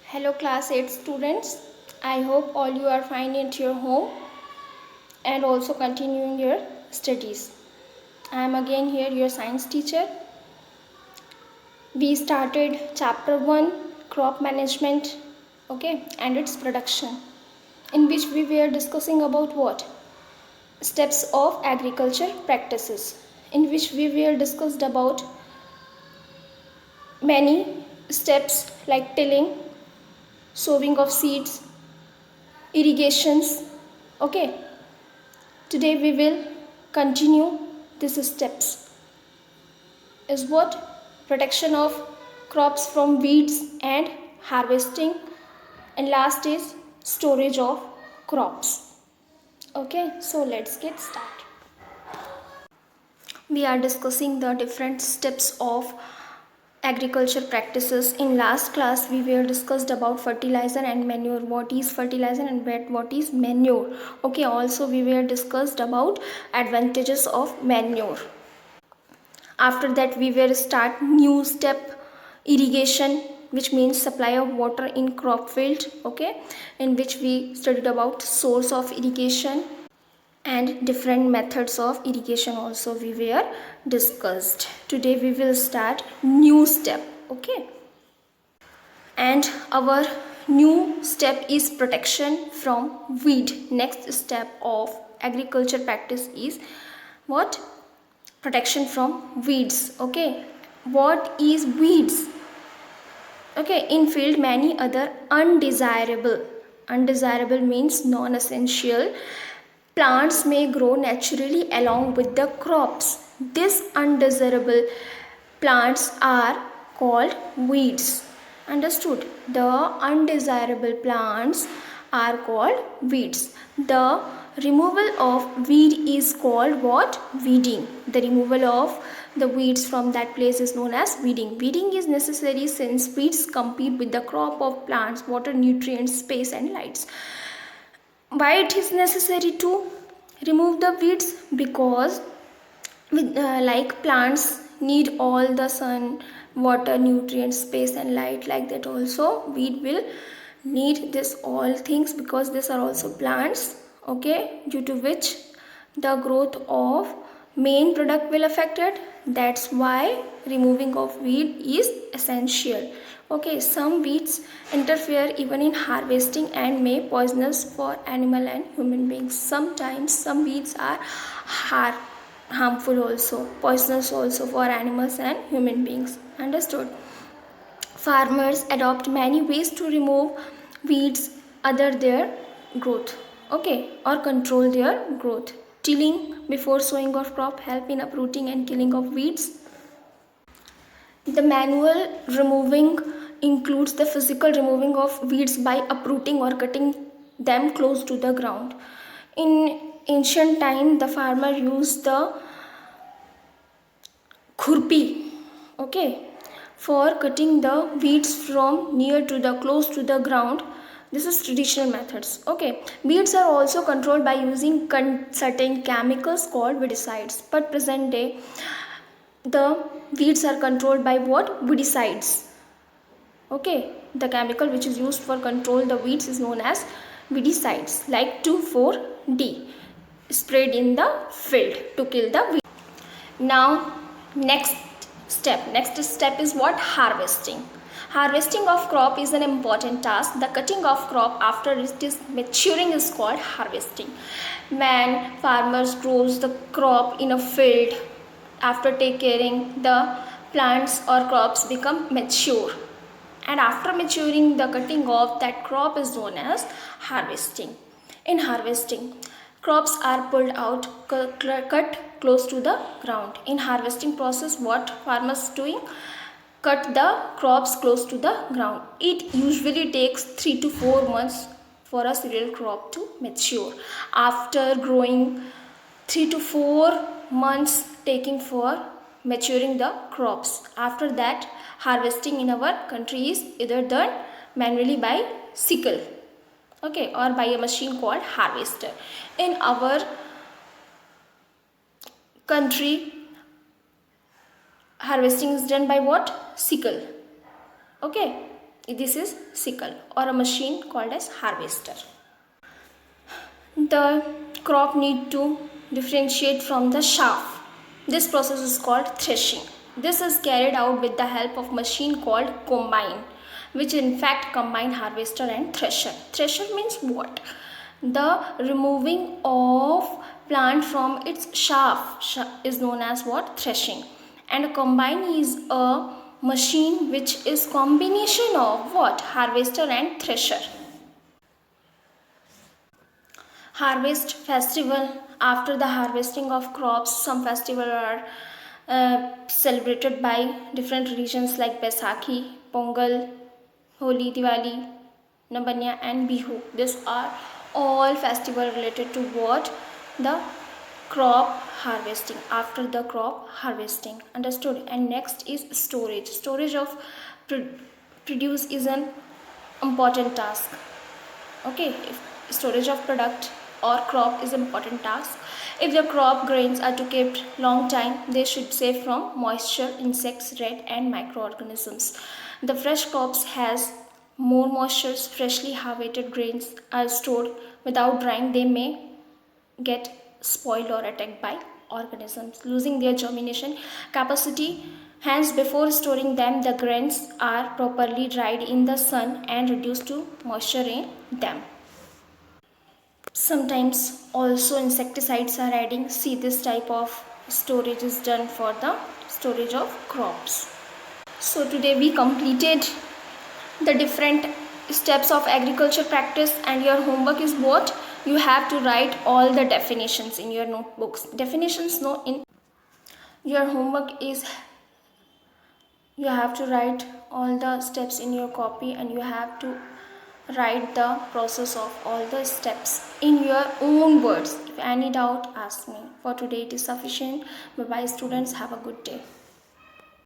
Hello class 8 students. I hope all you are fine at your home and also continuing your studies. I am again here your science teacher. We started chapter 1 crop management, and its production, in which we were discussing about what? Steps of agriculture practices, in which we were discussed about many steps like tilling, sowing of seeds, irrigations. Today we will continue these steps. Is what? Protection of crops from weeds and harvesting, and last is storage of crops. So let's get started. We are discussing the different steps of agriculture practices. In last class we were discussed about fertilizer and manure. What is fertilizer and what is manure? Also we were discussed about advantages of manure. After that we will start new step, irrigation, which means supply of water in crop field, in which we studied about source of irrigation and different methods of irrigation also we were discussed. Today we will start new step. And our new step is protection from weed. Next step of agriculture practice is what? Protection from weeds. What is weeds? In field many other undesirable means non-essential plants may grow naturally along with the crops. These undesirable plants are called weeds. Understood? The undesirable plants are called weeds. The removal of weed is called what? Weeding. The removal of the weeds from that place is known as weeding. Weeding is necessary since weeds compete with the crop of plants, water, nutrients, space and lights. Why it is necessary to remove the weeds? Because like plants need all the sun, water, nutrients, space and light, like that also weed will need this all things, because these are also plants, due to which the growth of main product will affected. That's why removing of weed is essential. Some weeds interfere even in harvesting and may poisonous for animal and human beings. Sometimes some weeds are harmful also, poisonous also for animals and human beings. Understood? Farmers adopt many ways to remove weeds other their growth, or control their growth. Tilling before sowing of crop help in uprooting and killing of weeds. The manual removing includes the physical removing of weeds by uprooting or cutting them close to the ground. In ancient time, the farmer used the khurpi, for cutting the weeds from near to the close to the ground. This is traditional methods. Weeds are also controlled by using certain chemicals called weedicides. But present day, the weeds are controlled by what? Weedicides. The chemical which is used for control the weeds is known as weedicides, like 2,4-D, sprayed in the field to kill the weeds. Now next step is what? Harvesting. Harvesting of crop is an important task. The cutting of crop after it is maturing is called harvesting. When farmers grows the crop in a field, after taking caring, the plants or crops become mature, and after maturing the cutting of that crop is known as harvesting. In harvesting, crops are pulled out, cut close to the ground. In harvesting process, what farmers doing? Cut the crops close to the ground. It usually takes 3 to 4 months for a cereal crop to mature. After growing, 3 to 4 months taking for maturing the crops. After that, harvesting in our country is either done manually by sickle, or by a machine called harvester. In our country, harvesting is done by what? Sickle. This is sickle or a machine called as harvester. The crop need to differentiate from the chaff. This process is called threshing. This is carried out with the help of machine called combine, which in fact combine harvester and thresher. Thresher means what? The removing of plant from its chaff is known as what? Threshing. And a combine is a machine which is combination of what? Harvester and thresher. Harvest festival. After the harvesting of crops, some festivals are celebrated by different regions like Baisakhi, Pongal, Holi, Diwali, Nabanya and Bihu. These are all festivals related to what? The crop harvesting. After the crop harvesting. Understood? And next is storage. Storage of produce is an important task. Okay, if storage of product or crop is important task. If the crop grains are to kept long time, they should save from moisture, insects, rat and microorganisms. The fresh crops has more moisture. Freshly harvested grains are stored without drying. They may get spoiled or attacked by organisms, losing their germination capacity. Hence, before storing them, the grains are properly dried in the sun and reduced to moisture in them. Sometimes also insecticides are adding. See, this type of storage is done for the storage of crops. So today we completed the different steps of agriculture practice, and your homework is what? You have to write all the definitions in your notebooks. Definitions no in your homework is you have to write all the steps in your copy, and you have to write the process of all the steps in your own words. If any doubt, ask me. For today it is sufficient. Bye bye students, have a good day.